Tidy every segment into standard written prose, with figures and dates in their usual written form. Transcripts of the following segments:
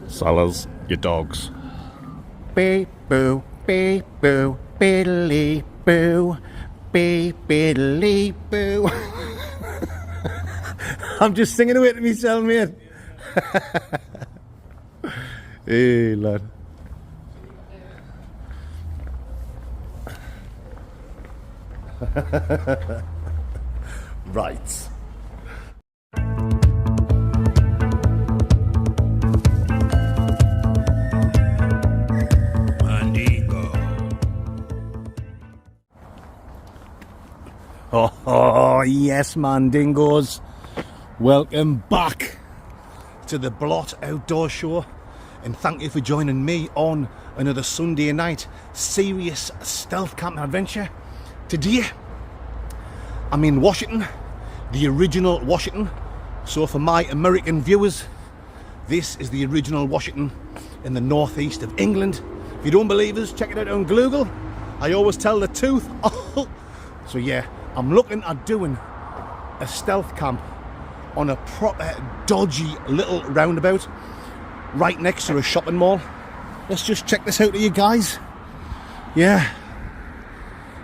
Sellers, your dogs. Beep boo, beep boo, biddly boo, beep biddly boo. I'm just singing away to myself, mate. Hey, lad. Right. Oh, yes, Mandingos. Welcome back to the Blot Outdoor Show, and thank you for joining me on another Sunday night serious stealth camping adventure. Today, I'm in Washington, the original Washington. So for my American viewers, this is the original Washington in the northeast of England. If you don't believe us, check it out on Google. I always tell the truth. So yeah, I'm looking at doing a stealth camp on a proper dodgy little roundabout right next to a shopping mall. Let's just check this out to you guys. Yeah,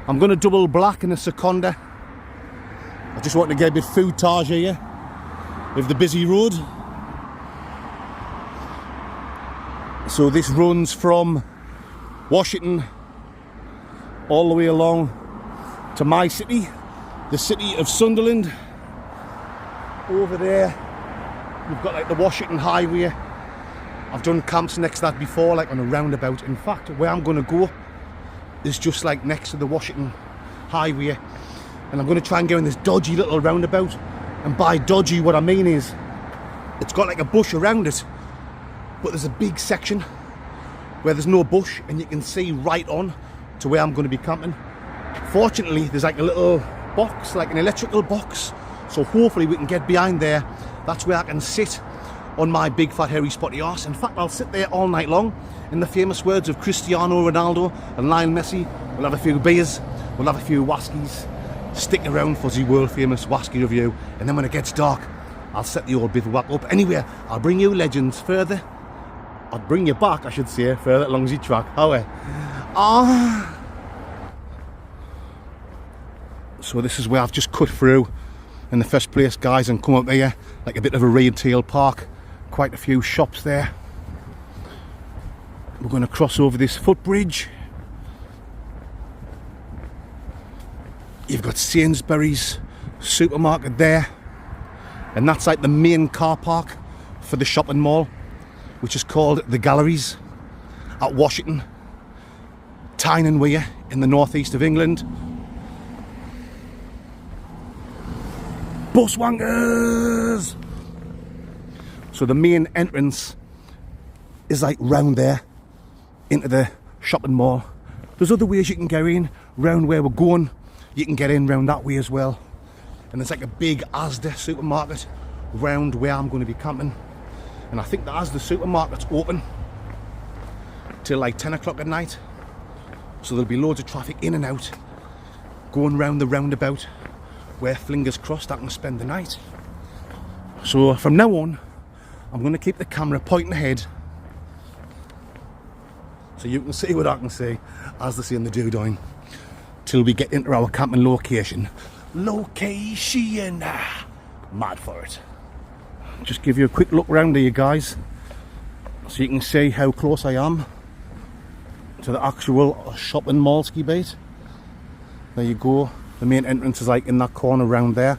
I'm going to double black in a Seconda. I just want to get a bit footage here of the busy road. So this runs from Washington all the way along to my city, the city of Sunderland. Over there you've got like the Washington Highway. I've done camps next to that before, like on a roundabout. In fact, where I'm going to go is just like next to the Washington Highway, and I'm going to try and go in this dodgy little roundabout. And by dodgy, what I mean is it's got like a bush around it, but there's a big section where there's no bush and you can see right on to where I'm going to be camping. Fortunately, there's like a little box, like an electrical box, so hopefully we can get behind there. That's where I can sit on my big fat hairy spotty arse. In fact, I'll sit there all night long. In the famous words of Cristiano Ronaldo and Lionel Messi, we'll have a few beers, we'll have a few whiskies, stick around for the world famous whiskey review, and then when it gets dark, I'll set the old bivouac up. Anyway, I'll bring you legends further. I'll bring you back, I should say, further along the track. So this is where I've just cut through in the first place, guys, and come up here, like a bit of a retail park. Quite a few shops there. We're going to cross over this footbridge. You've got Sainsbury's supermarket there, and that's like the main car park for the shopping mall, which is called the Galleries at Washington, Tyne Weir in the northeast of England. Buswangers! So the main entrance is like round there into the shopping mall. There's other ways you can get in round where we're going. You can get in round that way as well. And there's like a big Asda supermarket round where I'm going to be camping. And I think the Asda supermarket's open till like 10 o'clock at night. So there'll be loads of traffic in and out going round the roundabout, where, fingers crossed, I can spend the night. So from now on, I'm going to keep the camera pointing ahead so you can see what I can see, as they say in the Dodgy, till we get into our camping location. Mad for it. Just give you a quick look round here, guys, so you can see how close I am to the actual shopping mall ski bait. There you go. The main entrance is like in that corner round there.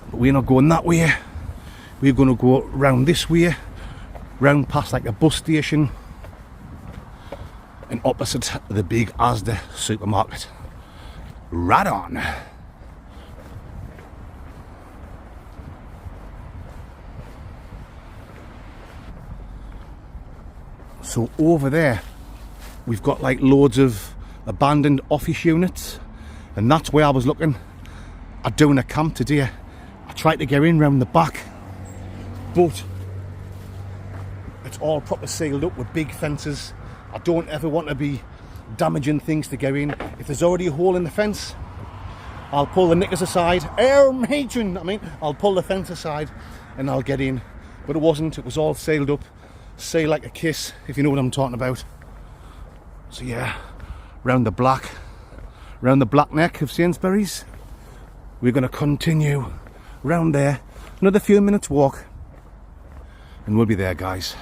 But we're not going that way. We're going to go round this way, round past like a bus station, and opposite the big Asda supermarket. Right on. So over there, we've got like loads of abandoned office units, and that's where I was looking at doing a camp today. I tried to get in round the back, but it's all proper sealed up with big fences. I don't ever want to be damaging things to get in. If there's already a hole in the fence, I'll pull the knickers aside. I'll pull the fence aside and I'll get in. but it wasn't. It was all sailed up, sail like a kiss, if you know what I'm talking about. So yeah, round the black neck of Sainsbury's, we're going to continue round there. Another few minutes walk and we'll be there, guys.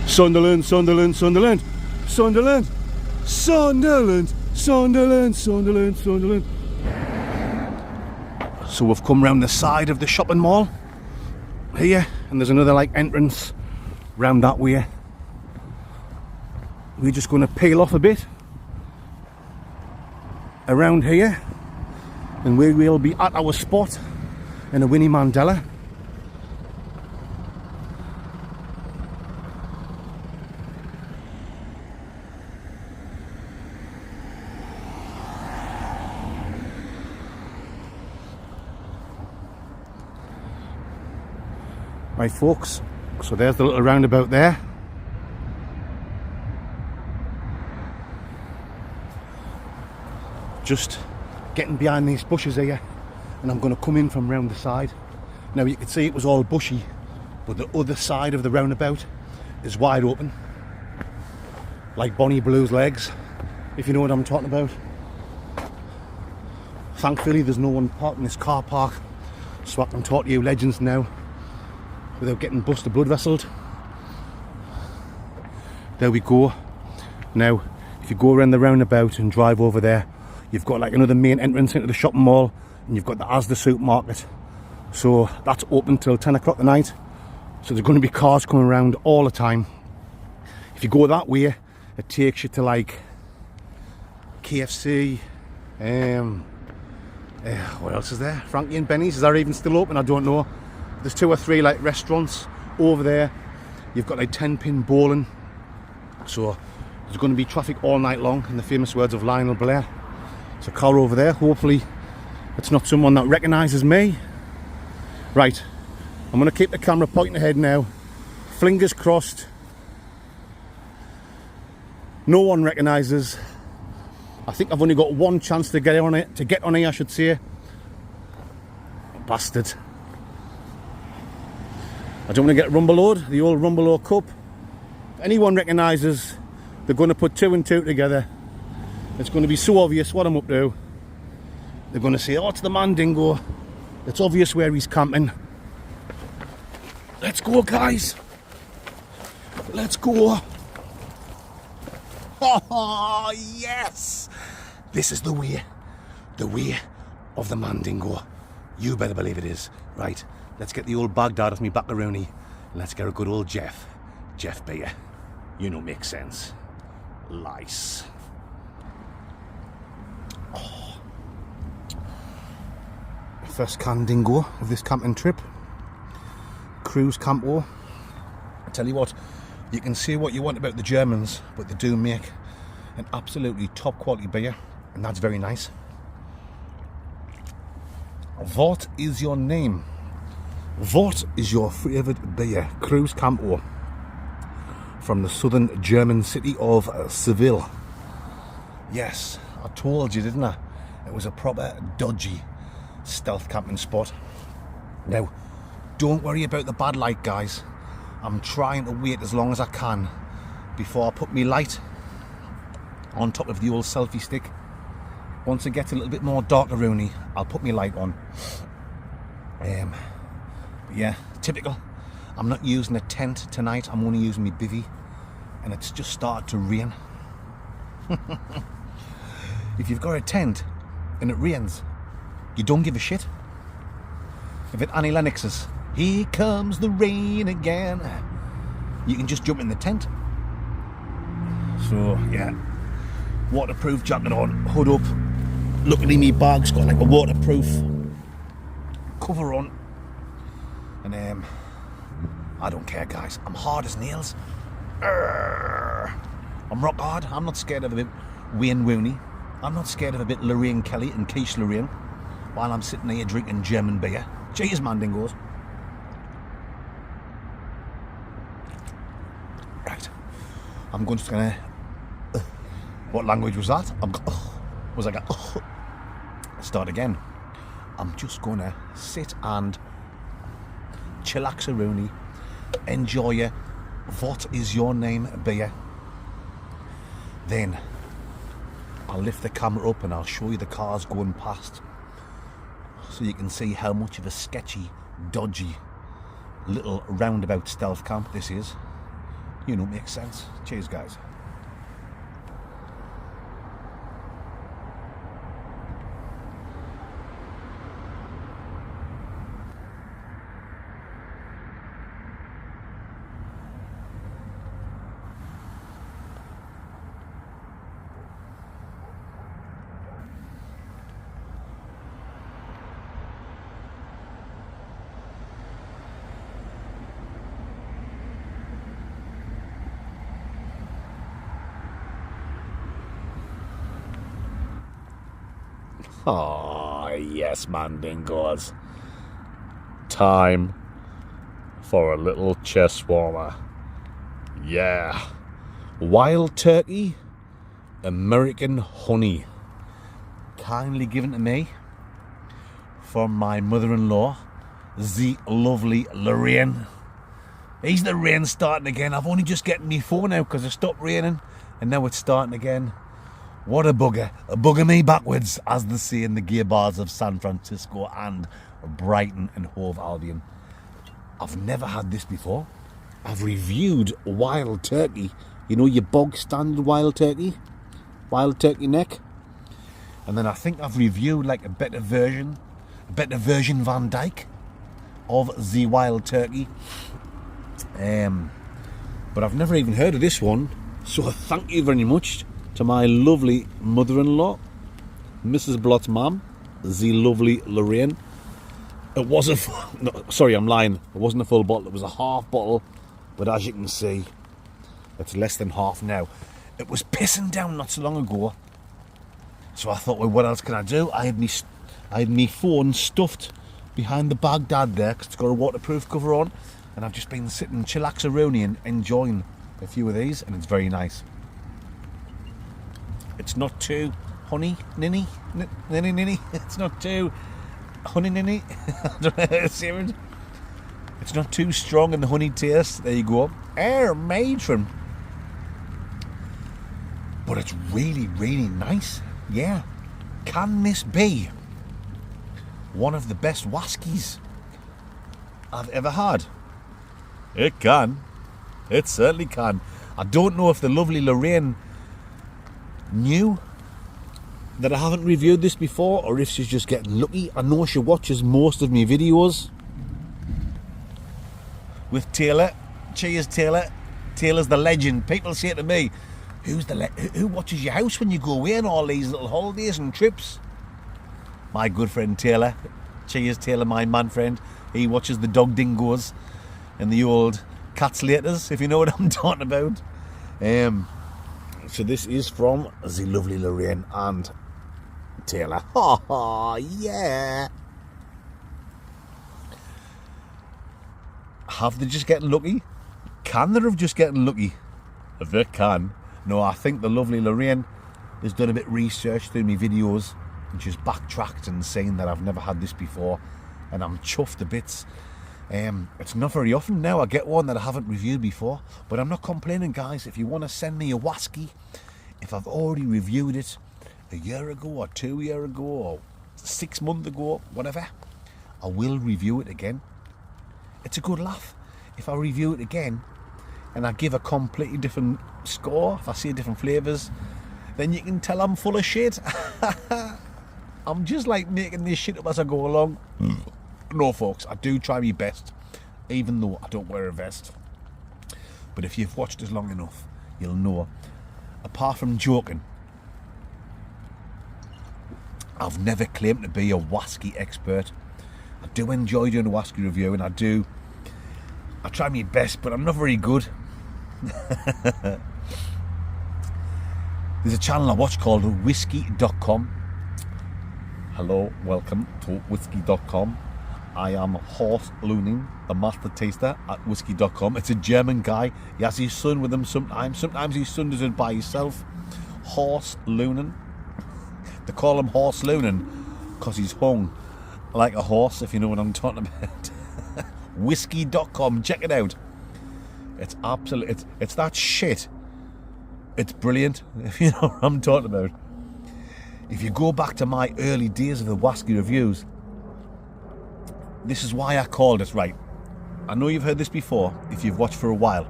Sunderland, Sunderland, Sunderland, Sunderland, Sunderland, Sunderland, Sunderland, Sunderland. So we've come round the side of the shopping mall here, and there's another like entrance round that way. We're just going to peel off a bit around here, and we will be at our spot in a Winnie Mandela. Right folks, so there's the little roundabout there. Just getting behind these bushes here, and I'm going to come in from round the side. Now you can see it was all bushy, but the other side of the roundabout is wide open, like Bonnie Blue's legs, if you know what I'm talking about. Thankfully there's no one parked in this car park, so I can talk to you legends now without getting busted blood vesseled. There we go. Now if you go around the roundabout and drive over there, you've got like another main entrance into the shopping mall, and you've got the Asda supermarket. So that's open till 10 o'clock at night, so there's going to be cars coming around all the time. If you go that way, it takes you to like KFC, what else is there? Frankie and Benny's, is that even still open? I don't know. There's 2 or 3 like restaurants over there. You've got like 10-pin bowling. So there's going to be traffic all night long, in the famous words of Lionel Blair. There's a car over there. Hopefully it's not someone that recognises me. Right, I'm going to keep the camera pointing ahead now. Fingers crossed no one recognises. I think I've only got one chance to get on it, I should say. Bastard. I don't want to get Rumbeloed, the old Rumbeloed Cup. If anyone recognises, they're going to put 2 and 2 together. It's going to be so obvious what I'm up to. They're going to say, oh, it's the Mandingo. It's obvious where he's camping. Let's go, guys. Let's go. Oh, yes. This is the way of the Mandingo. You better believe it is. Right. Let's get the old Baghdad off me baccaroni, and let's get a good old Jeff beer. You know, makes sense. Lice. Oh. First Candingo of this camping trip. Cruise Campo. I tell you what, you can say what you want about the Germans, but they do make an absolutely top quality beer, and that's very nice. What is your name? What is your favourite beer? Cruise Campo from the southern German city of Seville. Yes, I told you, didn't I? It was a proper dodgy stealth camping spot. Now, don't worry about the bad light, guys. I'm trying to wait as long as I can before I put my light on top of the old selfie stick. Once it gets a little bit more darker-roony, I'll put my light on. Yeah, typical. I'm not using a tent tonight, I'm only using my bivvy, and it's just started to rain. If you've got a tent and it rains, you don't give a shit. If it's Annie Lennox's "Here Comes the Rain Again," you can just jump in the tent. So yeah, waterproof jacket on, hood up. Luckily me bag's got like a waterproof cover on. And I don't care, guys. I'm hard as nails. I'm rock hard. I'm not scared of a bit Wayne Rooney. I'm not scared of a bit Lorraine Kelly and Quiche Lorraine while I'm sitting here drinking German beer. Cheers, Mandingos. Right. I'm just gonna... what language was that? Was I going... start again. I'm just gonna sit and chillax a rooney, enjoy a what is your name beer. Then I'll lift the camera up and I'll show you the cars going past, so you can see how much of a sketchy, dodgy little roundabout stealth camp this is. You know, makes sense. Cheers, guys. Oh, yes, mandingos. Time for a little chest warmer. Yeah. Wild turkey, American honey. Kindly given to me from my mother-in-law, the lovely Lorraine. Is the rain starting again? I've only just getting me phone out because it stopped raining and now it's starting again. What a bugger. A bugger me backwards, as they say in the gay bars of San Francisco and Brighton and Hove Albion. I've never had this before. I've reviewed wild turkey. You know, your bog standard wild turkey neck. And then I think I've reviewed like a better version Van Dyke of the wild turkey. But I've never even heard of this one. So thank you very much to my lovely mother-in-law, Mrs. Blott's mum, the lovely Lorraine. It was I'm lying. It wasn't a full bottle. It was a half bottle, but as you can see, it's less than half now. It was pissing down not so long ago, so I thought, well, what else can I do? I had me phone stuffed behind the Baghdad there because it's got a waterproof cover on, and I've just been sitting chillax-a-rooney and enjoying a few of these, and it's very nice. It's not too honey ninny. It's not too honey ninny. It's not too strong in the honey taste. There you go. Air matron. But it's really, really nice. Yeah. Can this be one of the best whiskies I've ever had? It can. It certainly can. I don't know if the lovely Lorraine knew that I haven't reviewed this before, or if she's just getting lucky. I know she watches most of my videos with Taylor. Cheers, Taylor. Taylor's the legend. People say to me, who watches your house when you go away on all these little holidays and trips? My good friend Taylor. Cheers, Taylor, my man friend. He watches the dog dingoes and the old cat slaters, if you know what I'm talking about. So this is from the lovely Lorraine and Taylor. Oh, yeah. Have they just getting lucky? Can they have just getting lucky? If they can. No, I think the lovely Lorraine has done a bit of research through my videos and she's backtracked and saying that I've never had this before, and I'm chuffed to bits. It's not very often now I get one that I haven't reviewed before, but I'm not complaining, guys. If you want to send me a whiskey, if I've already reviewed it a year ago or 2 years ago or 6 months ago, whatever, I will review it again. It's a good laugh. If I review it again and I give a completely different score, if I see different flavours, then you can tell I'm full of shit. I'm just like making this shit up as I go along. No, folks, I do try my best, even though I don't wear a vest. But if you've watched us long enough, you'll know, apart from joking, I've never claimed to be a whiskey expert. I do enjoy doing a whiskey review, and I try my best, but I'm not very good. There's a channel I watch called whiskey.com. Hello, welcome to whiskey.com. I am Horst Looning, the master taster at whiskey.com. It's a German guy. He has his son with him sometimes. Sometimes his son does it by himself. Horst Looning. They call him Horst Looning because he's hung like a horse, if you know what I'm talking about. Whiskey.com, check it out. It's absolute, it's that shit. It's brilliant, if you know what I'm talking about. If you go back to my early days of the Wasky reviews, this is why I called it, right. I know you've heard this before if you've watched for a while,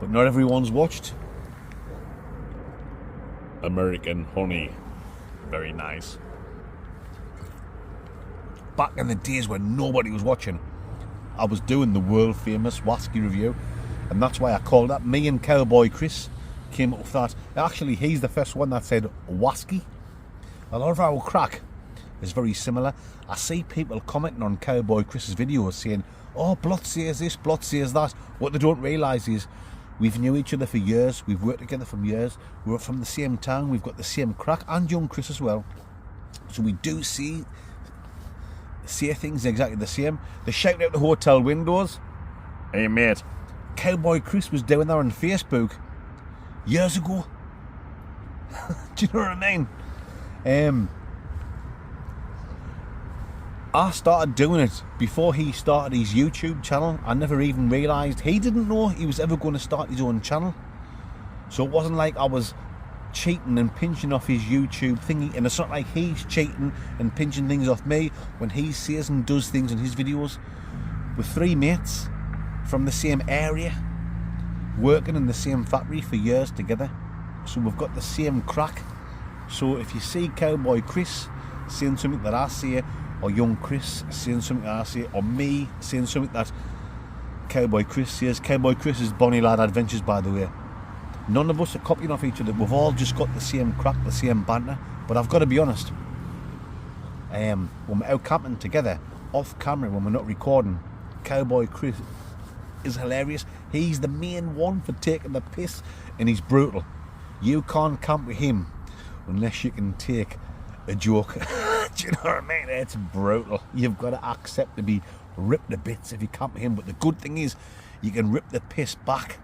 but not everyone's watched. American honey, very nice. Back in the days when nobody was watching, I was doing the world famous Wasky review, and that's why I called that. Me and Cowboy Chris came up with that. Actually, he's the first one that said Wasky. A lot of our crack is very similar. I see people commenting on Cowboy Chris's videos saying, oh, Blot says this, Blot says that. What they don't realise is we've knew each other for years, we've worked together for years, we're from the same town, we've got the same crack, and young Chris as well. So we do say things exactly the same. They shout out the hotel windows. Hey mate, Cowboy Chris was doing that on Facebook years ago. Do you know what I mean? I started doing it before he started his YouTube channel. I never even realised he didn't know he was ever going to start his own channel. So it wasn't like I was cheating and pinching off his YouTube thingy, and it's not like he's cheating and pinching things off me when he says and does things in his videos. We're three mates from the same area, working in the same factory for years together, so we've got the same crack. So if you see Cowboy Chris saying something that I say, or young Chris saying something that I say, or me saying something that Cowboy Chris says. Cowboy Chris is Bonnie Lad Adventures, by the way. None of us are copying off each other. We've all just got the same crack, the same banter. But I've got to be honest, when we're out camping together, off camera, when we're not recording, Cowboy Chris is hilarious. He's the main one for taking the piss, and he's brutal. You can't camp with him unless you can take a joke. Do you know what I mean? It's brutal. You've got to accept to be ripped to bits if you camp with him. But the good thing is, you can rip the piss back,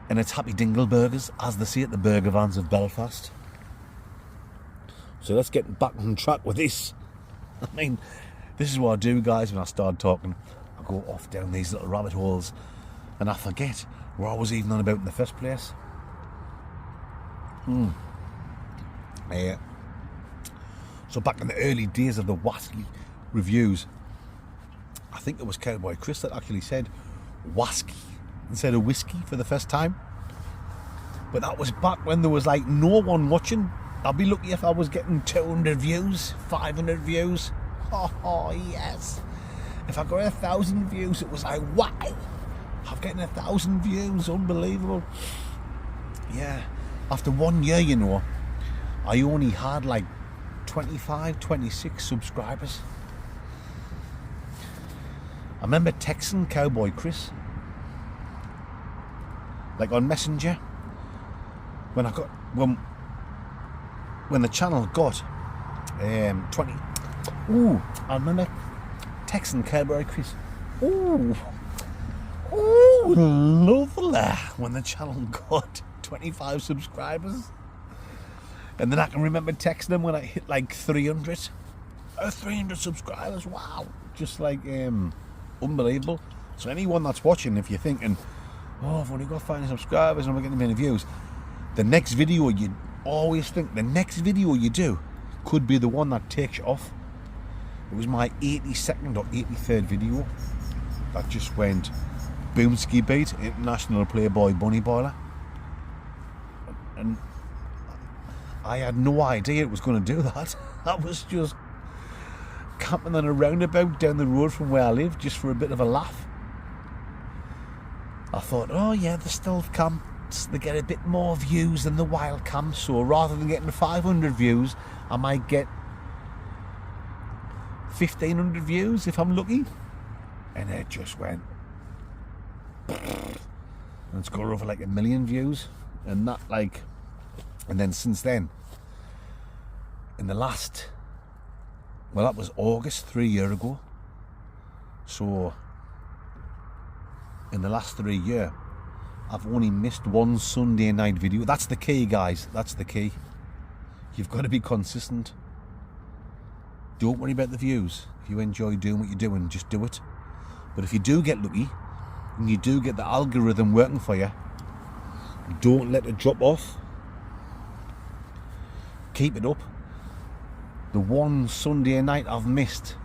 and it's happy dingleburgers, as they say at the burger vans of Belfast. So let's get back on track with this. I mean, this is what I do, guys, when I start talking. I go off down these little rabbit holes, and I forget what I was even on about in the first place. So back in the early days of the Wasky reviews, I think it was Cowboy Chris that actually said Wasky instead of whiskey for the first time. But that was back when there was like no one watching. I'd be lucky if I was getting 200 views, 500 views. Oh yes. If I got 1,000 views, it was like, wow, I'm getting 1,000 views, unbelievable. Yeah, after 1 year, you know, I only had like 25, 26 subscribers. I remember texting Cowboy Chris, like on Messenger, when the channel got 20. Ooh, I remember texting Cowboy Chris. Ooh, lovely. When the channel got 25 subscribers. And then I can remember texting him when I hit like 300. 300 subscribers, wow. Just like, unbelievable. So anyone that's watching, if you're thinking, oh, I've only got 500 subscribers and I'm getting many views, the next video, you always think the next video you do could be the one that takes you off. It was my 82nd or 83rd video that just went boomski beat, International Playboy Bunny Boiler. And I had no idea it was going to do that. I was just camping on a roundabout down the road from where I live, just for a bit of a laugh. I thought, oh yeah, the stealth camps, they get a bit more views than the wild camps, so rather than getting 500 views, I might get 1,500 views if I'm lucky. And it just went, and it's got over like 1 million views, and that like, and then since then, in the last, well, that was August 3 years ago. So in the last 3 years, I've only missed one Sunday night video. That's the key, guys. That's the key. You've got to be consistent. Don't worry about the views. If you enjoy doing what you're doing, just do it. But if you do get lucky, and you do get the algorithm working for you, don't let it drop off. Keep it up. The one Sunday night I've missed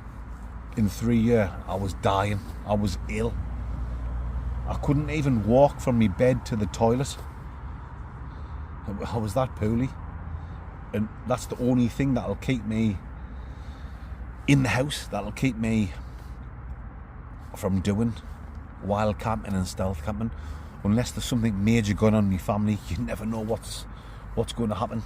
in 3 years, I was dying. I was ill. I couldn't even walk from my bed to the toilet. I was that poorly. And that's the only thing that'll keep me in the house, that'll keep me from doing wild camping and stealth camping. Unless there's something major going on in my family, you never know what's going to happen.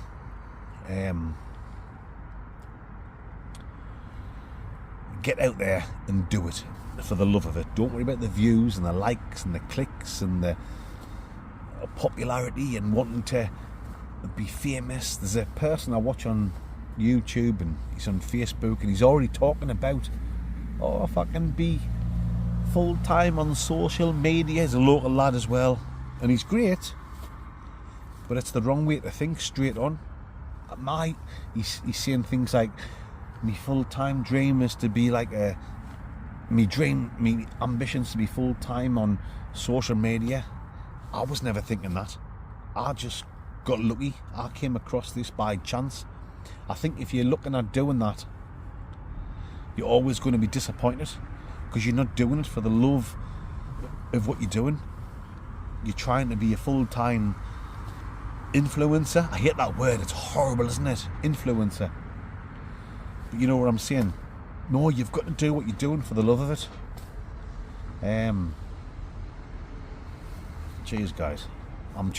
Get out there and do it for the love of it. Don't worry about the views and the likes and the clicks and the popularity and wanting to be famous. There's a person I watch on YouTube and he's on Facebook and he's already talking about, oh, if I can be full-time on social media. He's a local lad as well, and he's great, but it's the wrong way to think straight on. He's saying things like, my full-time dream is to be like me ambitions to be full-time on social media. I was never thinking that. I just got lucky. I came across this by chance. I think if you're looking at doing that, you're always going to be disappointed, because you're not doing it for the love of what you're doing. You're trying to be a full-time influencer. I hate that word. It's horrible, isn't it? Influencer. But you know what I'm saying? No, you've got to do what you're doing for the love of it. Cheers, guys. I'm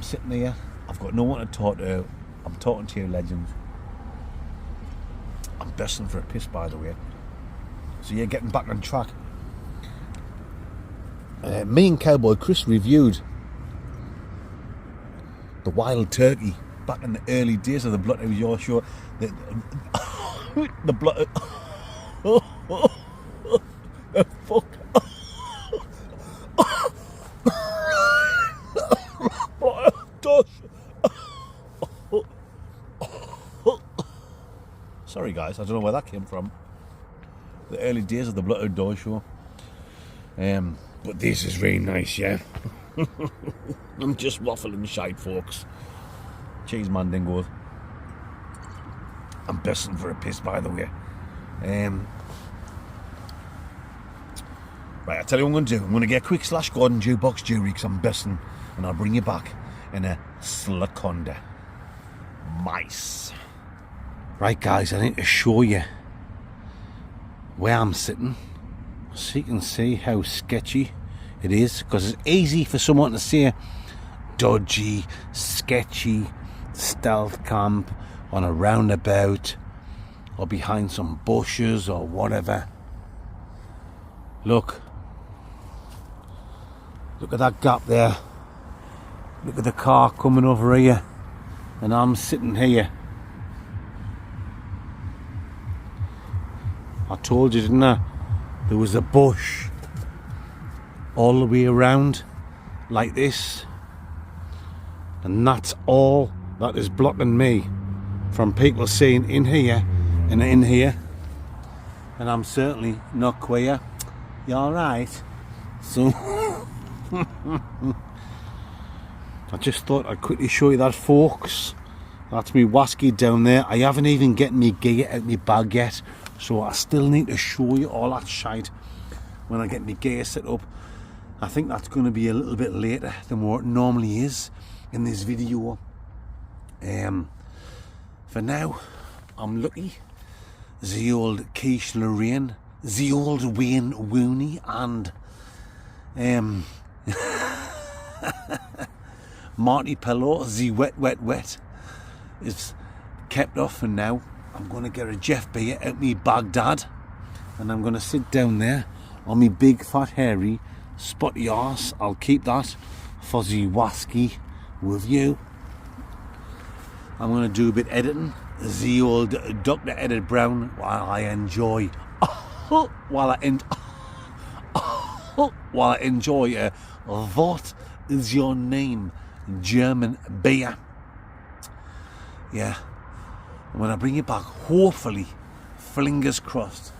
sitting here. I've got no one to talk to. I'm talking to you, legends. I'm bursting for a piss, by the way. So yeah, getting back on track. Me and Cowboy Chris reviewed the wild turkey back in the early days of the Blood Out Your Show. The Blood. Fuck. Sorry guys, I don't know where that came from. The early days of the Blood Out Door Show. But this is really nice, yeah. I'm just waffling shite, folks. Cheese mandingos. I'm bursting for a piss, by the way. Right, I'll tell you what I'm going to do. I'm going to get a quick Slash Gordon jukebox jury because I'm bursting, and I'll bring you back in a Slaconda. Mice. Right, guys, I need to show you where I'm sitting so you can see how sketchy it is, because it's easy for someone to say dodgy, sketchy, stealth camp on a roundabout or behind some bushes or whatever. Look at that gap there. Look at the car coming over here, and I'm sitting here. I told you, didn't I? There was a bush all the way around like this, and that's all that is blocking me from people seeing in here and in here. And I'm certainly not queer. You alright? So I just thought I'd quickly show you that, folks. That's me wasky down there. I haven't even get me gear out my bag yet, so I still need to show you all that shite when I get my gear set up. I think that's going to be a little bit later than what it normally is in this video. For now, I'm lucky. The old Quiche Lorraine, the old Wayne Rooney, and Marty Pillow, the wet is kept off, and now I'm going to get a Jeff beer out me Baghdad, and I'm going to sit down there on me big fat hairy spotty arse. I'll keep that for the wasky review. I'm going to do a bit editing, the old Dr. Edit Brown, while I enjoy what is your name German beer. Yeah. And when I bring you back, hopefully, fingers crossed,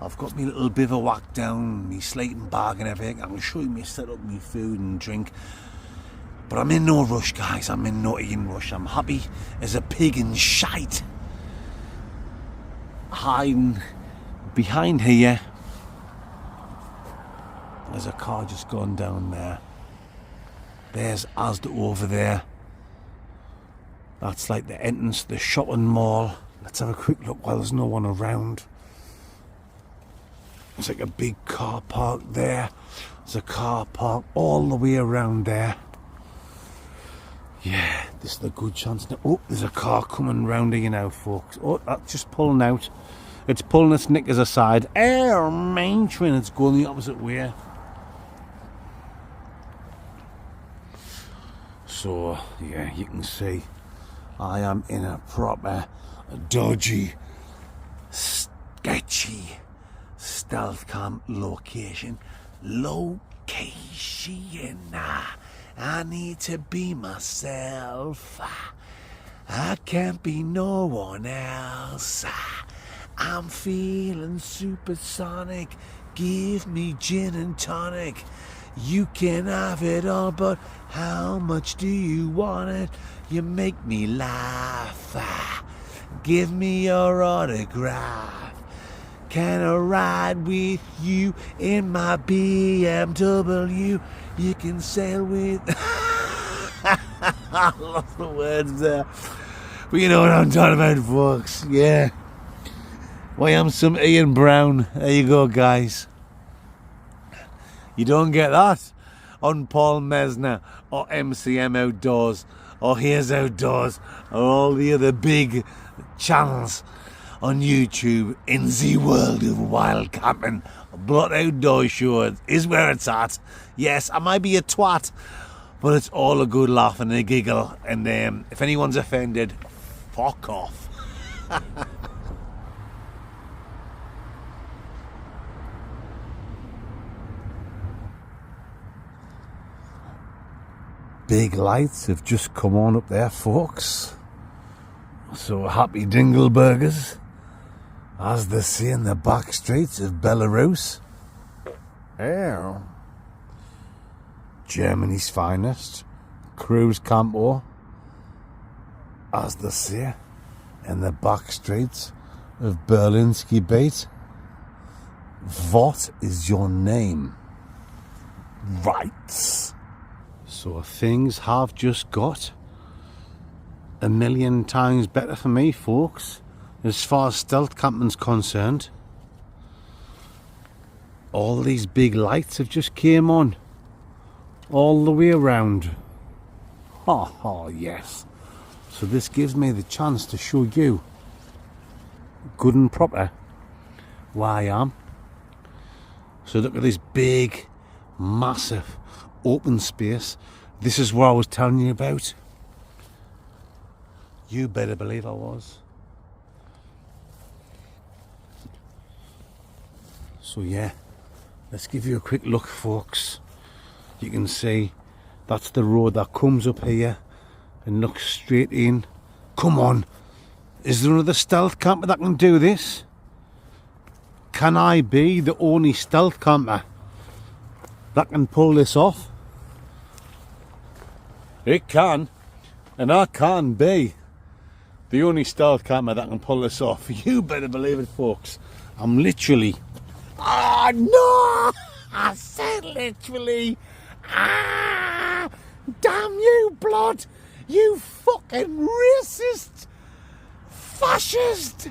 I've got my little bivouac down, my sleeping bag and everything. I can show you me set up my food and drink. But I'm in no rush, guys. I'm in no eating rush. I'm happy as a pig in shite. Hiding behind here. There's a car just gone down there. There's Asda over there. That's like the entrance to the shopping mall. Let's have a quick look while there's no one around. There's like a big car park there. There's a car park all the way around there. Yeah, this is a good chance now. Oh, there's a car coming round here now, folks. Oh, that's just pulling out. It's pulling its knickers aside. Oh, main train, it's going the opposite way. So, yeah, you can see I am in a proper dodgy, sketchy stealth camp location. I need to be myself. I can't be no one else. I'm feeling supersonic. Give me gin and tonic. You can have it all, but how much do you want it? You make me laugh. Give me your autograph. Can I ride with you in my BMW? You can sail with... I lost the words there. But you know what I'm talking about, folks. Yeah. Why, I'm some Ian Brown. There you go, guys. You don't get that on Paul Mesner or MCM Outdoors or Here's Outdoors or all the other big channels on YouTube. In the world of wild camping, Blot Outdoor Show is where it's at. Yes, I might be a twat, but it's all a good laugh and a giggle. And if anyone's offended, fuck off. Big lights have just come on up there, folks. So happy dingleburgers, as they say in the back streets of Belarus. Yeah. Germany's finest cruise campo, as they say in the back streets of Berlinski Bait. What is your name? Right. So things have just got a million times better for me, folks, as far as stealth camping's concerned. All these big lights have just came on all the way around. Oh, yes. So this gives me the chance to show you good and proper where I am. So look at this big, massive open space. This is what I was telling you about. You better believe I was. So yeah, let's give you a quick look, folks. You can see that's the road that comes up here and looks straight in. Come on, is there another stealth camper that can do this? Can I be the only stealth camper that can pull this off? It can, and I can be the only stealth camper that can pull this off. You better believe it, folks. I'm literally... Ah, no! I said literally. Ah! Damn you, blood! You fucking racist, fascist,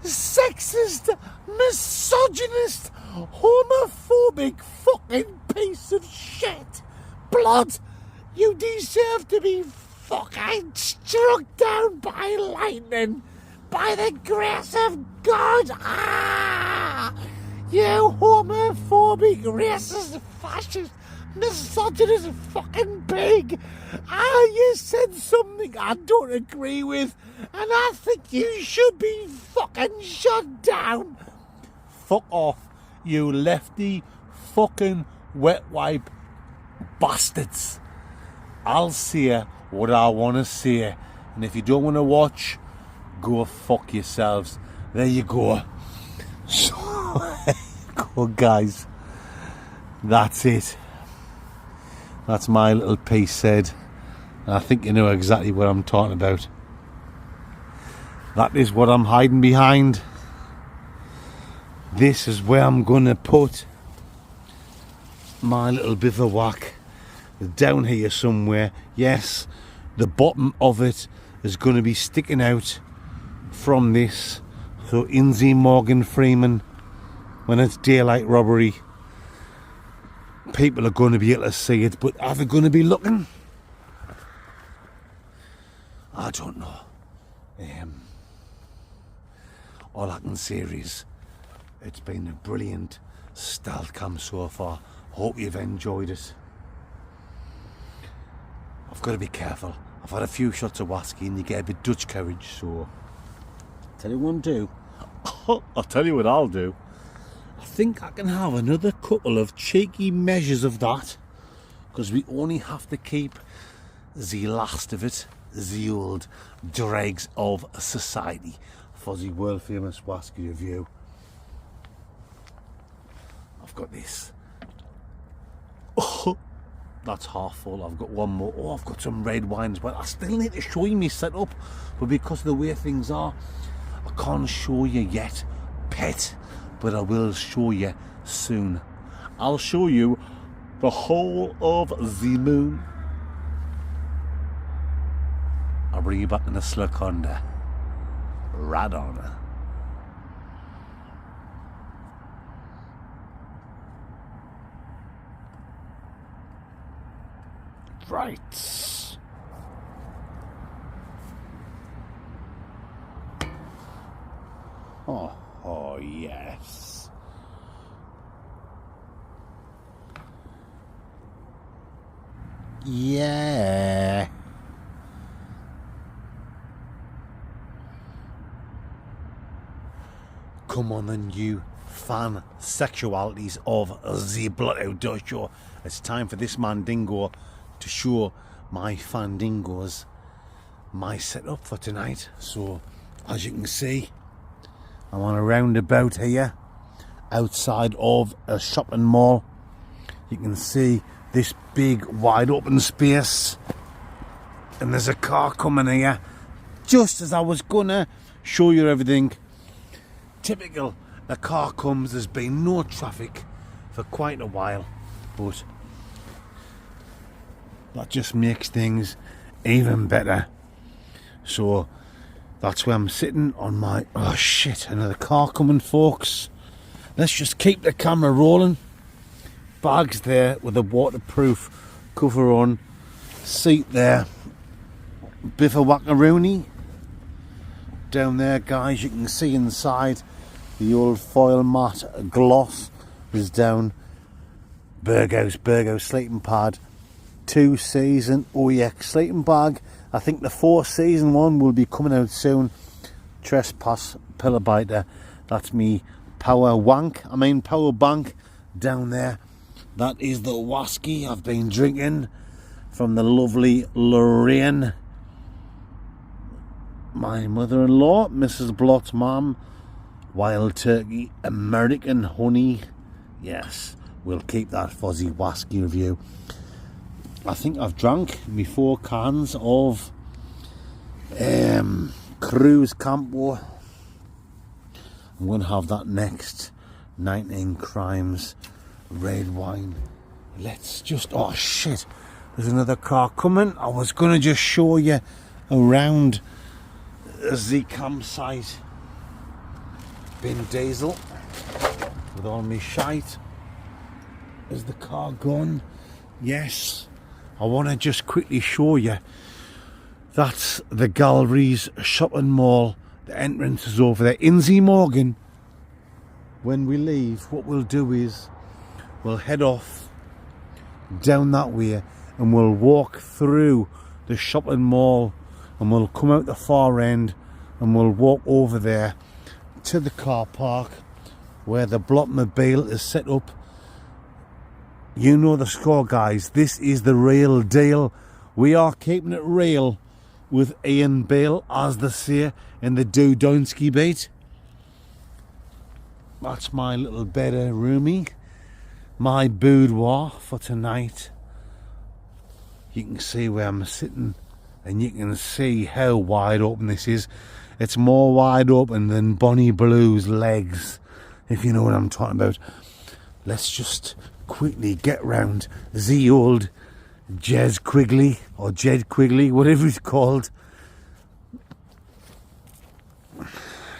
sexist, misogynist, homophobic fucking piece of shit! Blood! You deserve to be fucking struck down by lightning, by the grace of God. Ah! You homophobic, racist, fascist, misogynist fucking pig. Ah, you said something I don't agree with, and I think you should be fucking shut down. Fuck off, you lefty fucking wet wipe bastards. I'll say what I want to say, And if you don't want to watch, go fuck yourselves. There you go. So, there you go, guys. That's it. That's my little piece said. And I think you know exactly what I'm talking about. That is what I'm hiding behind. This is where I'm going to put my little bivouac. Down here somewhere. Yes, the bottom of it is going to be sticking out from this. So Inzy Morgan Freeman, when it's daylight robbery, people are going to be able to see it. But are they going to be looking? I don't know. All I can say is it's been a brilliant stealth cam so far. Hope you've enjoyed it. I've got to be careful. I've had a few shots of whiskey and you get a bit Dutch courage, so tell you what I'll do. I'll tell you what I'll do. I think I can have another couple of cheeky measures of that, because we only have to keep the last of it, the old dregs of society, for the world famous whiskey review. I've got this. That's half full. I've got one more. Oh, I've got some red wines, but I still need to show you my setup. But because of the way things are, I can't show you yet, pet. But I will show you soon. I'll show you the whole of the moon. I'll bring you back in a Slaconda. Right on. Right. Oh yes. Yeah. Come on, the new fan sexualities of the Bloodhound Dutch Show. It's time for this Mandingo to show my fandingos my setup for tonight. So as you can see, I'm on a roundabout here outside of a shopping mall. You can see this big wide open space, and there's a car coming here just as I was gonna show you everything. Typical, a car comes, there's been no traffic for quite a while, but that just makes things even better. So that's where I'm sitting on my... Oh shit, another car coming, folks. Let's just keep the camera rolling. Bags there with a waterproof cover on. Seat there. Bivouacaroonie. Down there, guys, you can see inside. The old foil mat gloss is down. Burgos sleeping pad. 2-season OEX sleeping bag. I think the 4-season one will be coming out soon. Trespass pillar biter. That's me power bank down there. That is the whiskey I've been drinking from the lovely Lorraine, my mother-in-law, Mrs. Blott's mum. Wild turkey, American honey. Yes, we'll keep that fuzzy whiskey review. I think I've drank me 4 cans of Cruz Campo. I'm going to have that next. 19 Crimes red wine. Let's just... Oh shit, there's another car coming. I was going to just show you around the campsite. Bin diesel with all my shite. Is the car gone? Yes. I want to just quickly show you. That's the Galleries shopping mall. The entrance is over there. Inzy Morgan. When we leave, what we'll do is we'll head off down that way and we'll walk through the shopping mall and we'll come out the far end and we'll walk over there to the car park where the Blottmobile is set up. You know the score, guys. This is the real deal. We are keeping it real with Ian Bale, as they say in the Dodgy beat. That's my little bedroomie, my boudoir for tonight. You can see where I'm sitting, and you can see how wide open this is. It's more wide open than Bonnie Blue's legs, if you know what I'm talking about. Let's just quickly get round the old Jez Quigley, or Jed Quigley, whatever it's called.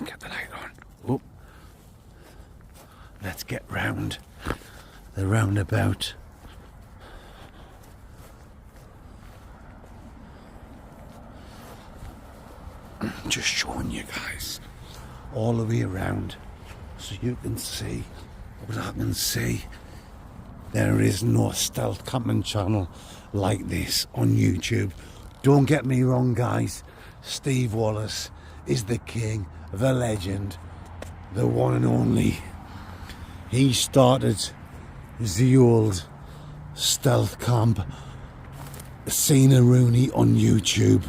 Get the light on. Oh. Let's get round the roundabout. Just showing you guys all the way around so you can see what I can see. There is no stealth camping channel like this on YouTube. Don't get me wrong, guys. Steve Wallace is the king, the legend, the one and only. He started the old stealth camp Cena Rooney on YouTube.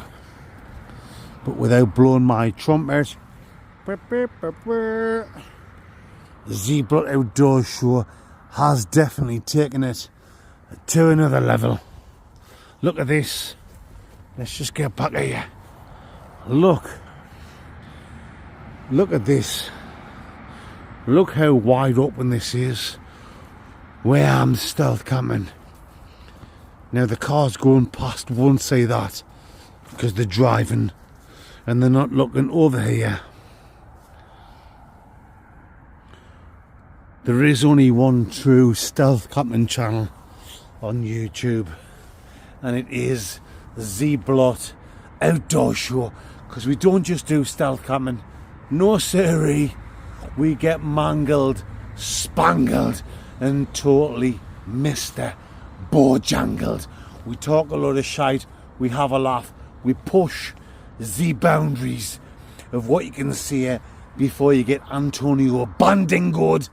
But without blowing my trumpet, the Zebra Outdoor Show has definitely taken it to another level. Look at this. Let's just get back here. Look at this. Look how wide open this is where I'm stealth camping. Now the cars going past won't say that because they're driving and they're not looking over here. There is only one true stealth camping channel on YouTube, and it is the Z-Blot Outdoor Show, because we don't just do stealth camping. No siree, we get mangled, spangled and totally Mr. Bojangled. We talk a lot of shite, we have a laugh, we push the boundaries of what you can see before you get Antonio Bandingoed.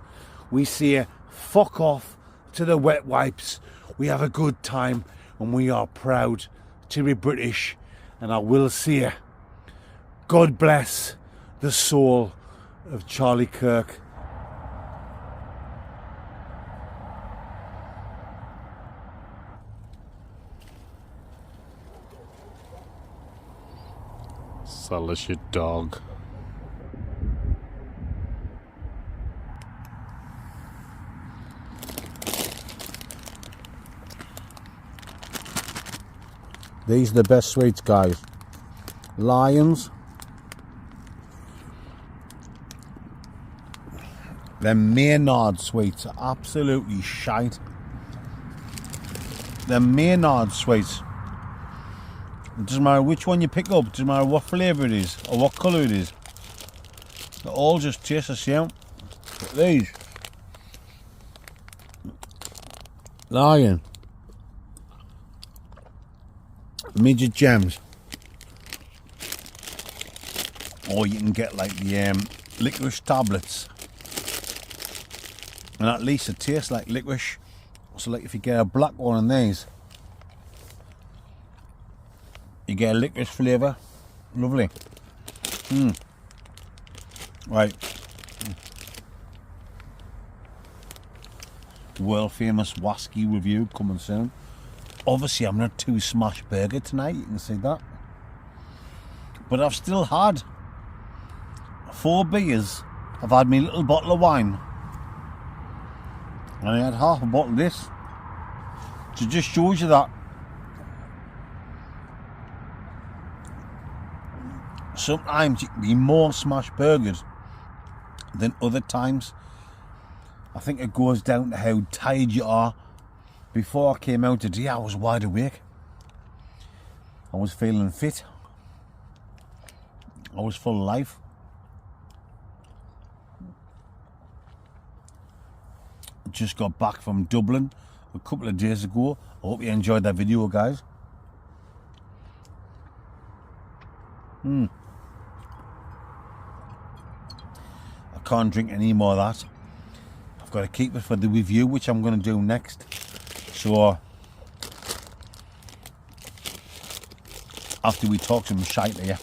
We say fuck off to the wet wipes. We have a good time and we are proud to be British. And I will say, God bless the soul of Charlie Kirk. Salish, you dog. These are the best sweets, guys. Lions. Them Maynard sweets are absolutely shite. Them Maynard sweets. It doesn't matter which one you pick up, it doesn't matter what flavour it is or what colour it is. They all just taste the same. But these. Lion. Midget gems. Or you can get like the licorice tablets, and at least it tastes like licorice. So like if you get a black one of these, you get a licorice flavour. Lovely. Right. World famous Wasky review coming soon. Obviously I'm not too smash burger tonight, you can see that. But I've still had 4 beers. I've had my little bottle of wine. And I had half a bottle of this. So it just shows you that sometimes you can be more smash burgers than other times. I think it goes down to how tired you are. Before I came out today, I was wide awake. I was feeling fit. I was full of life. Just got back from Dublin a couple of days ago. I hope you enjoyed that video, guys. I can't drink any more of that. I've got to keep it for the review, which I'm going to do next. So after we talk some shite here,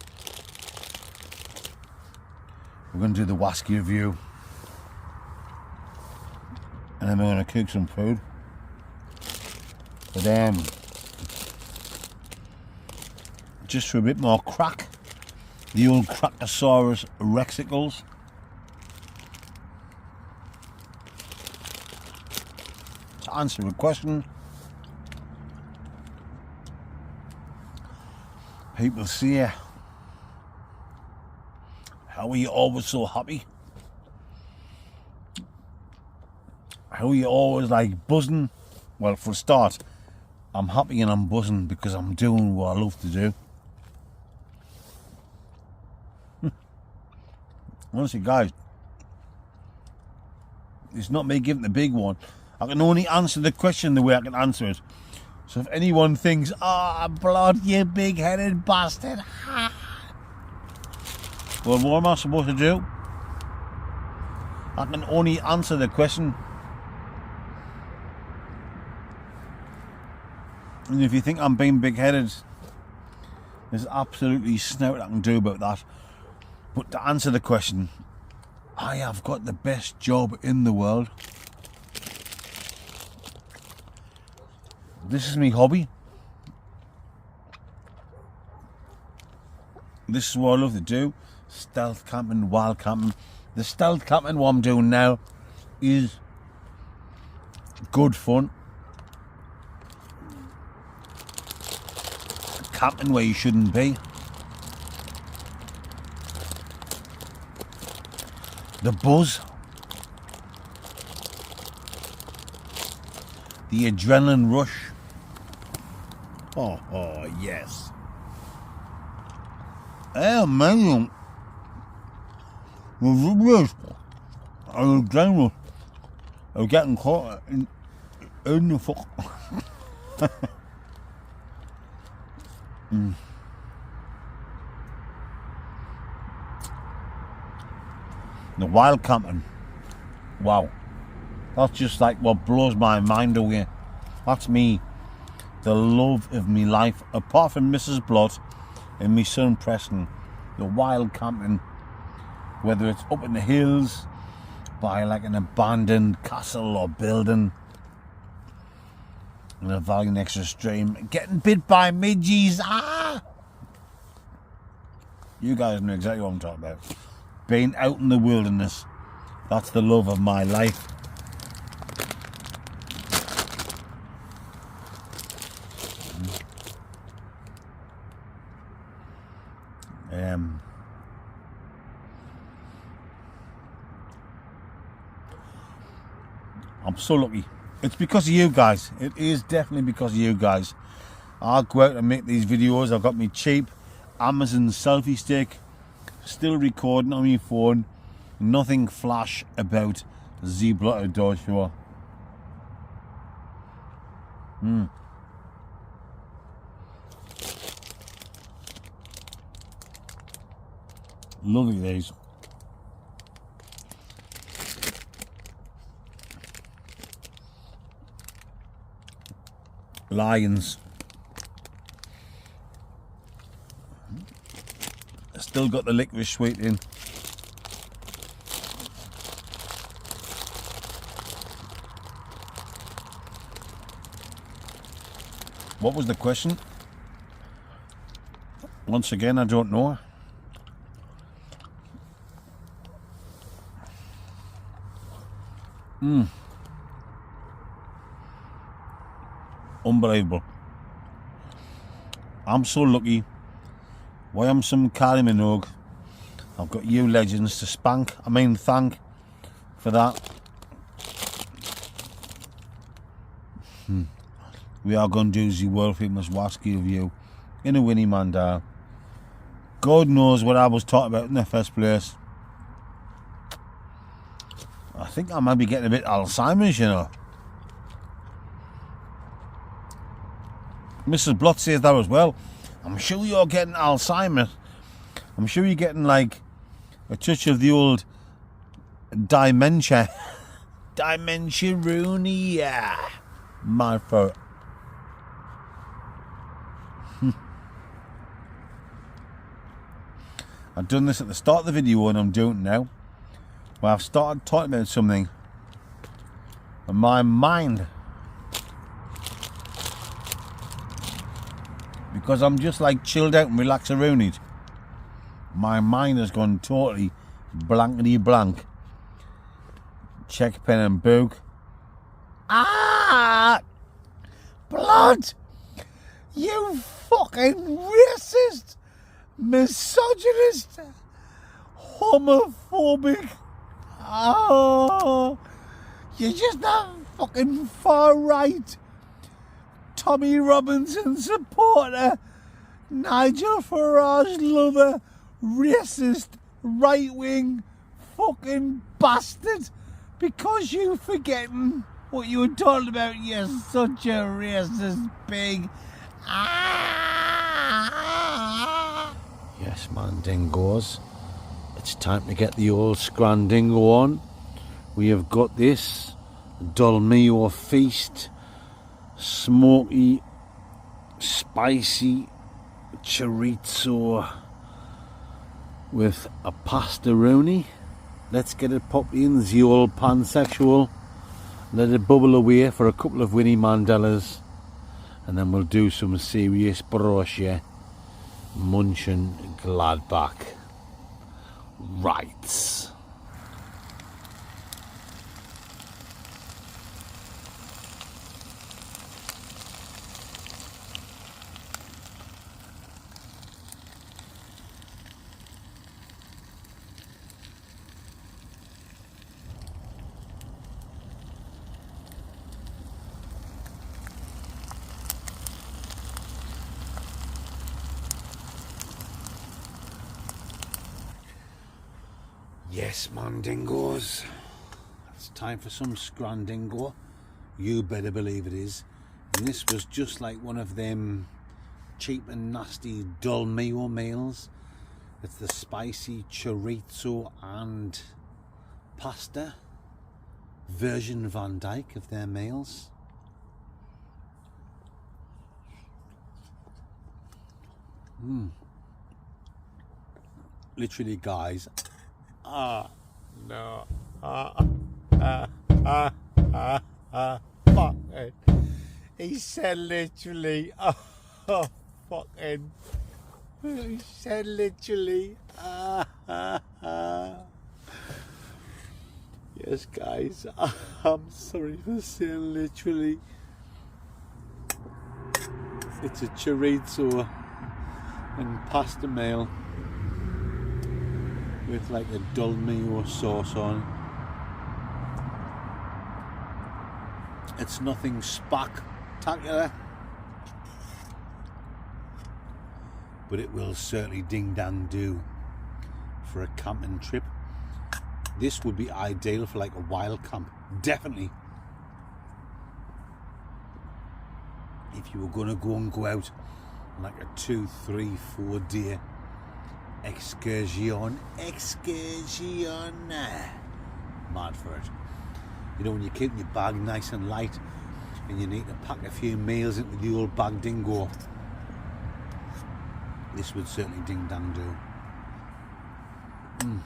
we're going to do the Wasky review. And then we're going to cook some food. But just for a bit more crack, the old Crackosaurus rexicles. To answer a question, people say, how are you always so happy? How are you always like buzzing? Well, for a start, I'm happy and I'm buzzing because I'm doing what I love to do. Honestly, guys, it's not me giving the big one. I can only answer the question the way I can answer it. So if anyone thinks, oh, blood, you big-headed bastard. Well, what am I supposed to do? I can only answer the question. And if you think I'm being big-headed, there's absolutely snout I can do about that. But to answer the question, I have got the best job in the world. This is my hobby. This is what I love to do. Stealth camping, wild camping. The stealth camping what I'm doing now is good fun. Camping where you shouldn't be. The buzz. The adrenaline rush. Oh, yes. Oh, man. The videos are general of getting caught in the fuck. The wild camping, wow, that's just like what blows my mind away. That's me, the love of me life, apart from Mrs. Blood and my son Preston. The wild camping, whether it's up in the hills by like an abandoned castle or building in a valley next to a stream, getting bit by midges. You guys know exactly what I'm talking about. Being out in the wilderness, that's the love of my life. I'm so lucky. It's because of you guys. It is definitely because of you guys. I go out and make these videos. I've got my cheap Amazon selfie stick, still recording on my phone. Nothing flash about Z-Blotter Dodgy. Lovely these. Lions. Still got the licorice sweet in. What was the question? Once again, I don't know. Unbelievable. I'm so lucky. Why I'm some Kylie Minogue. I've got you legends to thank for that. We are going to do the world famous Wasky review in a Winnie Mandar. God knows what I was talking about in the first place. I think I might be getting a bit Alzheimer's, you know. Mrs. Blott says that as well. I'm sure you're getting Alzheimer's. I'm sure you're getting like a touch of the old dementia. Dementia-rooney. My fault. I've done this at the start of the video and I'm doing it now. Well, I've started talking about something and my mind, because I'm just like chilled out and relaxed around it, my mind has gone totally blankety blank. Check pen and book. Ah! Blood! You fucking racist, misogynist, homophobic. Oh, you're just a fucking far right Tommy Robinson supporter, Nigel Farage lover, racist, right wing fucking bastard. Because you forgetting what you were talking about, you're such a racist pig. Ah! Yes, man, dingoes. It's time to get the old scrandingo on. We have got this Dolmio feast, smoky, spicy chorizo with a pastaroni. Let's get it popped in the old pansexual. Let it bubble away for a couple of Winnie Mandelas, and then we'll do some serious Borussia Mönchengladbach. Right. Yes, man, dingoes. It's time for some scrandingo. You better believe it is. And this was just like one of them cheap and nasty Dolmio meals. It's the spicy chorizo and pasta version Van Dyke of their meals. Literally, guys. No. Fuck it. He said literally. Fucking. He said literally. Yes, guys. I'm sorry for saying literally. It's a chorizo and pasta meal with like a Dolmio sauce on. It's nothing spectacular, but it will certainly ding dang do for a camping trip. This would be ideal for like a wild camp, definitely. If you were gonna go out on like a 2, 3, 4 day excursion, mad for it. You know, when you're keeping your bag nice and light and you need to pack a few meals into the old bag dingo, this would certainly ding dang do. And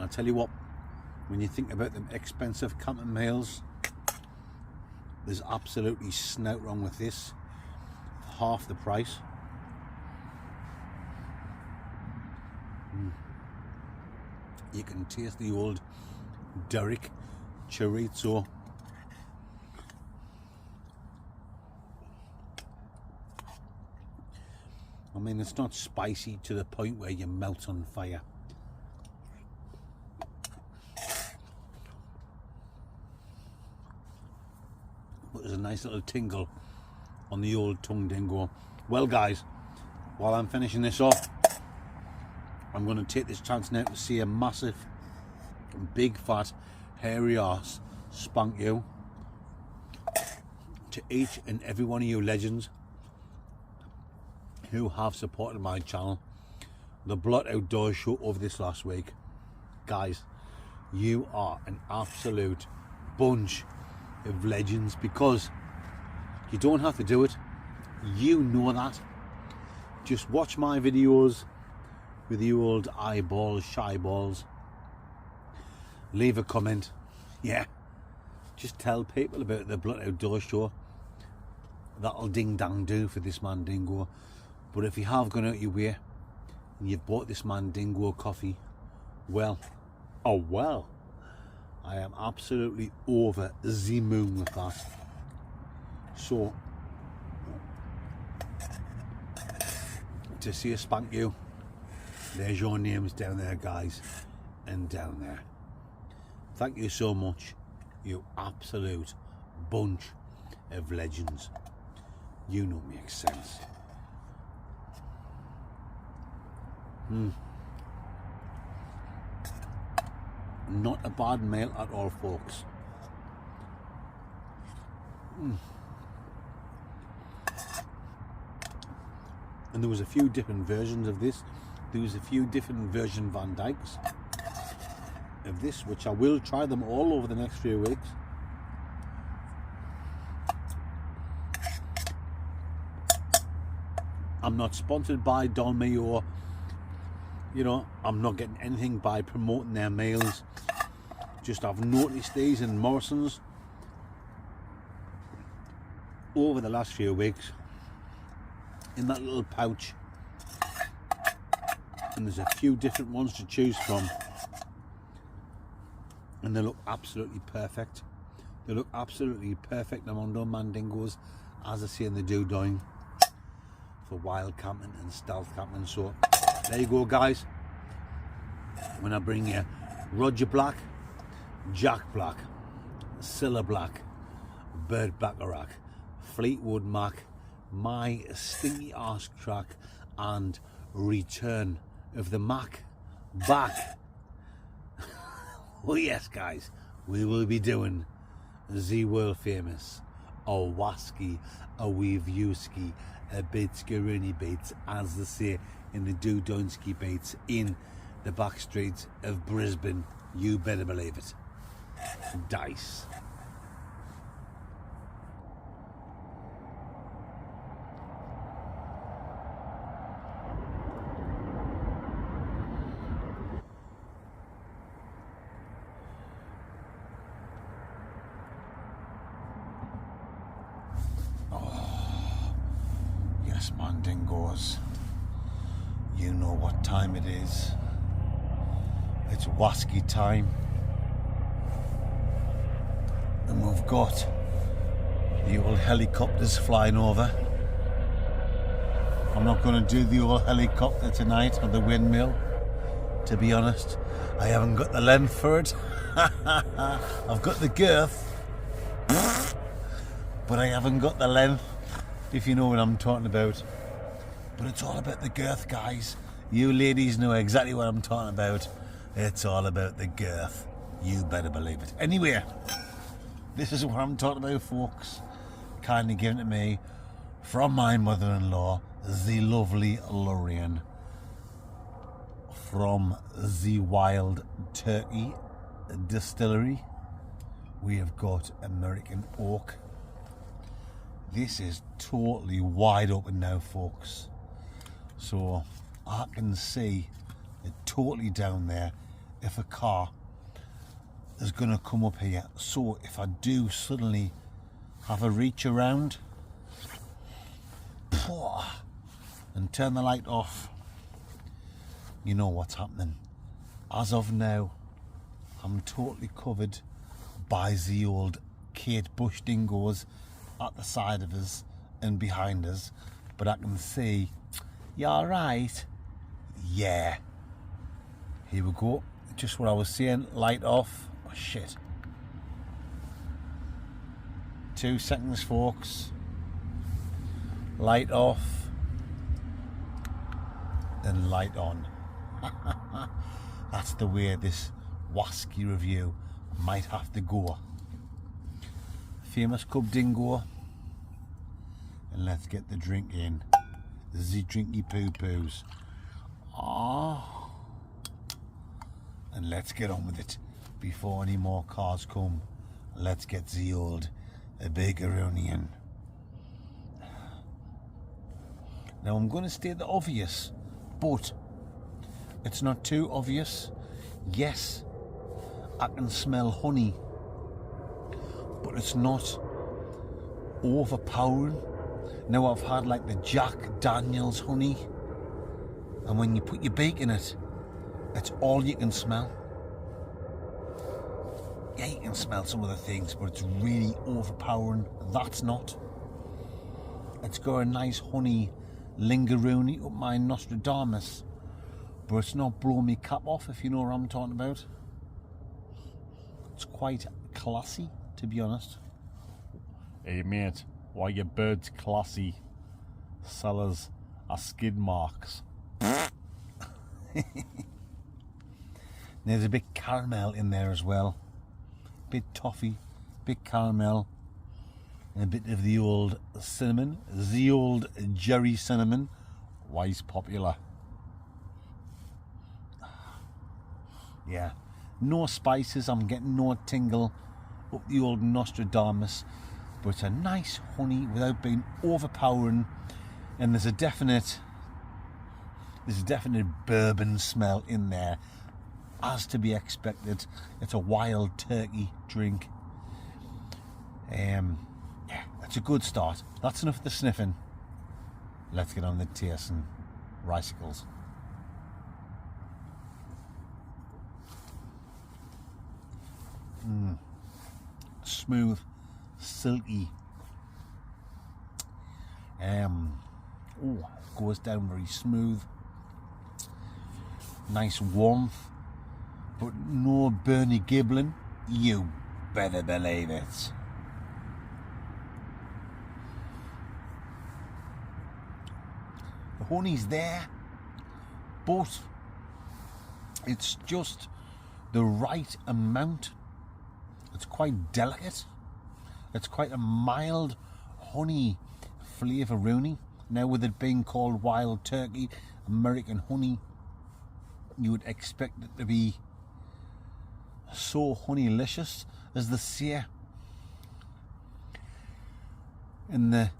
I'll tell you what, when you think about them expensive camping meals, there's absolutely snout wrong with this. Half the price. You can taste the old Derrick chorizo. I mean, it's not spicy to the point where your mouth's on fire. But there's a nice little tingle on the old tongue dingo. Well, guys, while I'm finishing this off, I'm going to take this chance now to see a massive, big, fat, hairy ass spank you to each and every one of you legends who have supported my channel, the Blot Outdoors show over this last week. Guys, you are an absolute bunch of legends, because you don't have to do it. You know that. just watch my videos with the old eyeballs, shy balls. Leave a comment. Yeah. Just tell people about the Blood Outdoor Show. That'll ding dang do for this man Dingo. But if you have gone out your way and you've bought this man Dingo coffee, well, oh well, I am absolutely over the moon with that. So, to see a spank you, there's your names down there, guys, and down there. Thank you so much, you absolute bunch of legends. You know, makes sense. Not a bad meal at all, folks. And there was a few different versions of this. There was a few different version Van Dykes of this, which I will try them all over the next few weeks. I'm not sponsored by Don Me, or, you know, I'm not getting anything by promoting their meals. Just I've noticed these in Morrison's over the last few weeks in that little pouch, and there's a few different ones to choose from, and they look absolutely perfect. They look absolutely perfect among the Mandingos, as I say in the Dodgy, for wild camping and stealth camping. So there you go, guys. When I bring you Roger Black, Jack Black, Cilla Black, Bert Bacharach, Fleetwood Mac, my stinky arse track, and return of the Mac back. Oh yes, guys, we will be doing the world famous a Waski, a Weaviewski, a Bitskarini Bates, as they say in the Dudonsky Bates in the back streets of Brisbane. You better believe it. Dice. Yes, Mandingos, you know what time it is. It's Waski time, and we've got the old helicopters flying over. I'm not going to do the old helicopter tonight, or the windmill, to be honest. I haven't got the length for it. I've got the girth, but I haven't got the length, if you know what I'm talking about. But it's all about the girth, guys. You ladies know exactly what I'm talking about. It's all about the girth. You better believe it. Anyway, this is what I'm talking about, folks. Kindly given to me from my mother-in-law, the lovely Lorraine, from the Wild Turkey Distillery. We have got American Oak. This is totally wide open now, folks. So I can see it totally down there if a car is going to come up here. So if I do suddenly have a reach around and turn the light off, you know what's happening. As of now, I'm totally covered by the old Kate Bush dingoes at the side of us and behind us, but I can see, you alright? Yeah. Here we go. Just what I was saying, light off. Oh, shit. 2 seconds, folks. Light off. And light on. That's the way this Waski review might have to go. Famous Cub Dingo. And let's get the drink in. The drinky poo-poos. And let's get on with it before any more cars come. Let's get the old Bakeronian. Now I'm going to state the obvious, but it's not too obvious. Yes, I can smell honey, but it's not overpowering. Now I've had like the Jack Daniels honey, and when you put your beak in it, it's all you can smell. Yeah, you can smell some of the things, but it's really overpowering. That's not. It's got a nice honey lingeroony up my Nostradamus, but it's not blowing me cap off, if you know what I'm talking about. It's quite classy, to be honest. Hey mate, why your birds classy? Sellers are skid marks. There's a bit caramel in there as well. Bit toffee, bit caramel, and a bit of the old cinnamon, the old Jerry cinnamon. Why is popular? Yeah, no spices. I'm getting no tingle up the old Nostradamus, but it's a nice honey without being overpowering, and there's a definite bourbon smell in there, as to be expected. It's a wild turkey drink. Yeah, it's a good start. That's enough of the sniffing. Let's get on the taste and ricicles. Smooth, silky. Goes down very smooth. Nice warmth, but no Bernie gibbling. You better believe it. The honey's there, but it's just the right amount. It's quite delicate. It's quite a mild honey flavouroonie. Now, with it being called wild turkey, American honey, you would expect it to be so honeylicious, as they say in the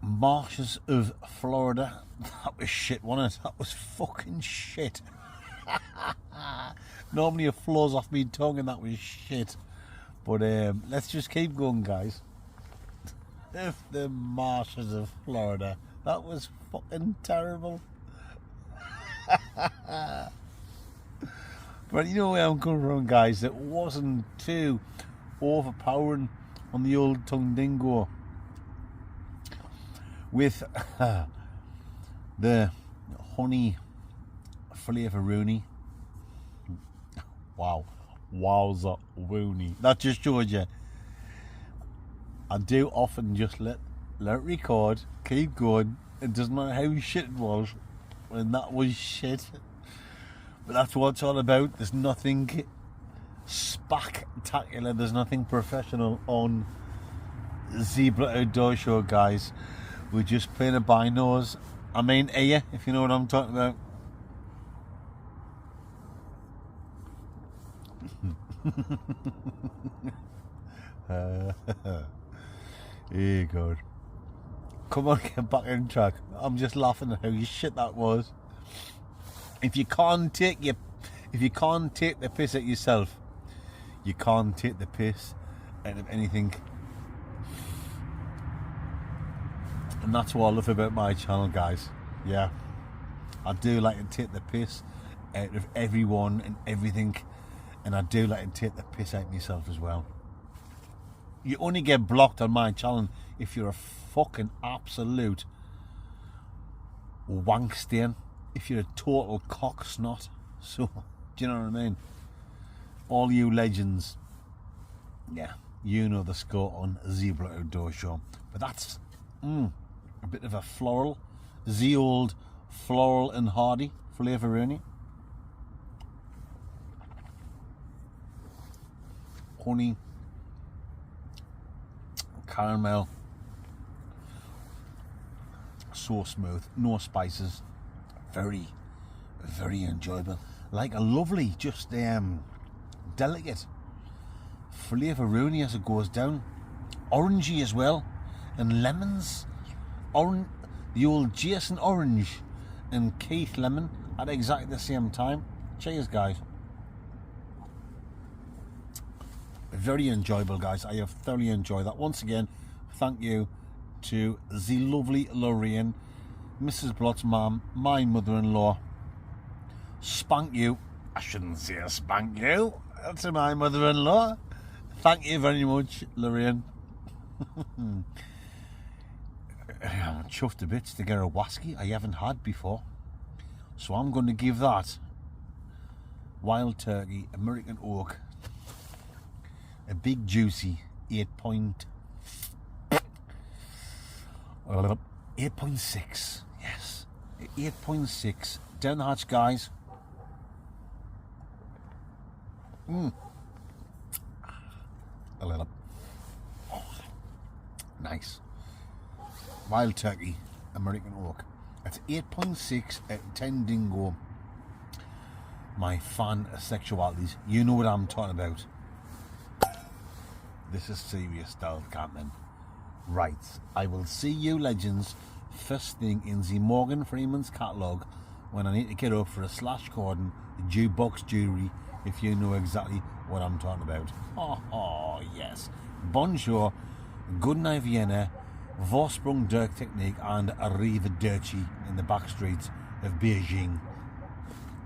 marshes of Florida. That was shit, wasn't it? That was fucking shit. Normally it flows off me tongue, and that was shit. But let's just keep going, guys. If the marshes of Florida, that was fucking terrible. But you know where I'm coming from, guys. It wasn't too overpowering on the old tongue dingo. With the honey flavouroonie. Wow. Wowza woony. That just showed you. I do often just let it record, keep going. It doesn't matter how shit it was, and that was shit. But that's what it's all about. There's nothing spectacular, there's nothing professional on Zebra Outdoor Show, guys. We're just playing it by nose. I mean ear, if you know what I'm talking about. Hey God, come on, get back on track. I'm just laughing at how shit that was. If you can't take the piss at yourself, you can't take the piss out of anything. And that's what I love about my channel, guys. Yeah, I do like to take the piss out of everyone and everything, and I do like to take the piss out of myself as well. You only get blocked on my channel if you're a fucking absolute wank stain, if you're a total cock snot. So, do you know what I mean? All you legends, yeah, you know the score on Zebra Outdoor Show. But that's a bit of a floral, the old floral and hardy flavouroonie. Honey, caramel, so smooth, no spices, very, very enjoyable. Like a lovely, just delicate flavouroonie as it goes down. Orangey as well, and lemons. the old Jason Orange and Keith Lemon at exactly the same time. Cheers, guys. Very enjoyable, guys. I have thoroughly enjoyed that. Once again, thank you to the lovely Lorraine, Mrs. Blott's mum, my mother-in-law. Spank you. I shouldn't say spank you. That's my mother-in-law. Thank you very much, Lorraine. I'm chuffed to bits to get a wasky I haven't had before. So I'm going to give that Wild Turkey American Oak a big juicy 8.6. Yes, 8.6. Down the hatch, guys. A little. Oh, nice. Wild Turkey American Oak. That's 8.6 at 10 dingo. My fan sexualities. You know what I'm talking about. This is serious stealth camping. Right, I will see you legends first thing in the Morgan Freeman's catalogue when I need to get up for a slash cordon jukebox jewelry, if you know exactly what I'm talking about. Oh yes. Bonjour, good night Vienna, Vorsprung Dirk Technique and Arrivederci in the back streets of Beijing.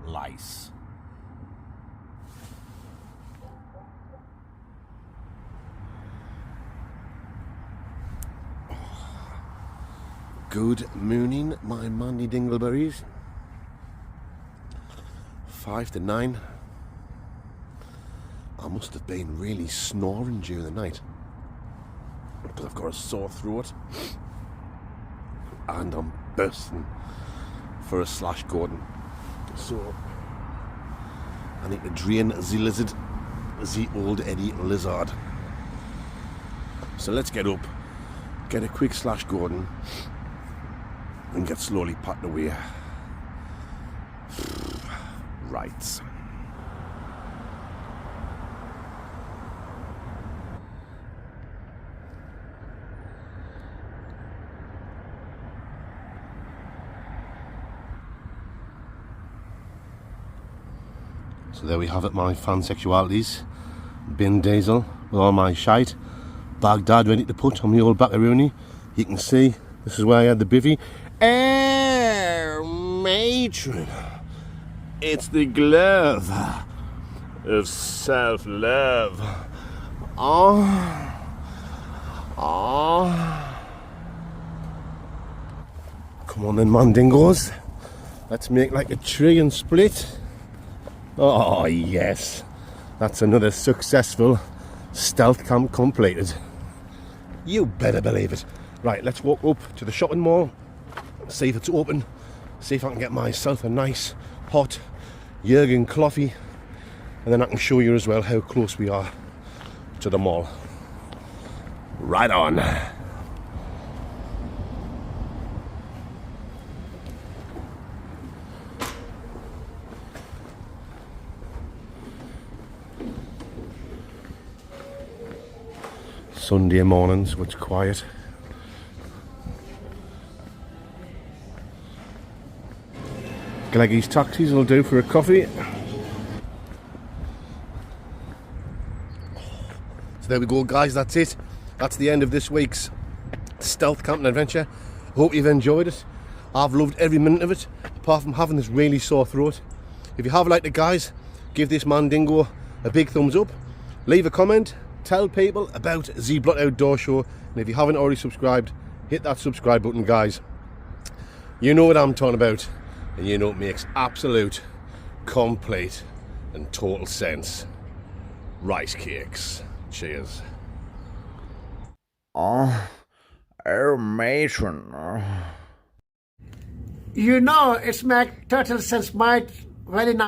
Lice. Good morning, my mandy dingleberries. 5 to 9. I must have been really snoring during the night because I've got a sore throat and I'm bursting for a slash Gordon. So I need to drain the lizard, the old Eddie lizard. So let's get up, get a quick slash Gordon and get slowly packed away. Right. So there we have it, my fan sexualities. Bin Diesel with all my shite. Baghdad ready to put on the old Baccaroony. You can see this is where I had the bivvy. Matron. It's the glove of self-love. Oh. Come on then, mandingos. Let's make like a tree and split. Oh yes, that's another successful stealth camp completed. You better believe it. Right, let's walk up to the shopping mall, see if it's open, see if I can get myself a nice hot Jurgen coffee, and then I can show you as well how close we are to the mall. Right on. Sunday mornings, so it's quiet. Gleggy's taxis will do for a coffee. So there we go, guys, that's it. That's the end of this week's stealth camping adventure. Hope you've enjoyed it. I've loved every minute of it, apart from having this really sore throat. If you have liked it, guys, give this Mandingo a big thumbs up. Leave a comment. Tell people about the Blot Outdoor Show, and if you haven't already subscribed, hit that subscribe button, guys. You know what I'm talking about, and you know it makes absolute, complete and total sense. Rice cakes. Cheers. Oh, matron. You know, it's make total sense, mate. Very nice.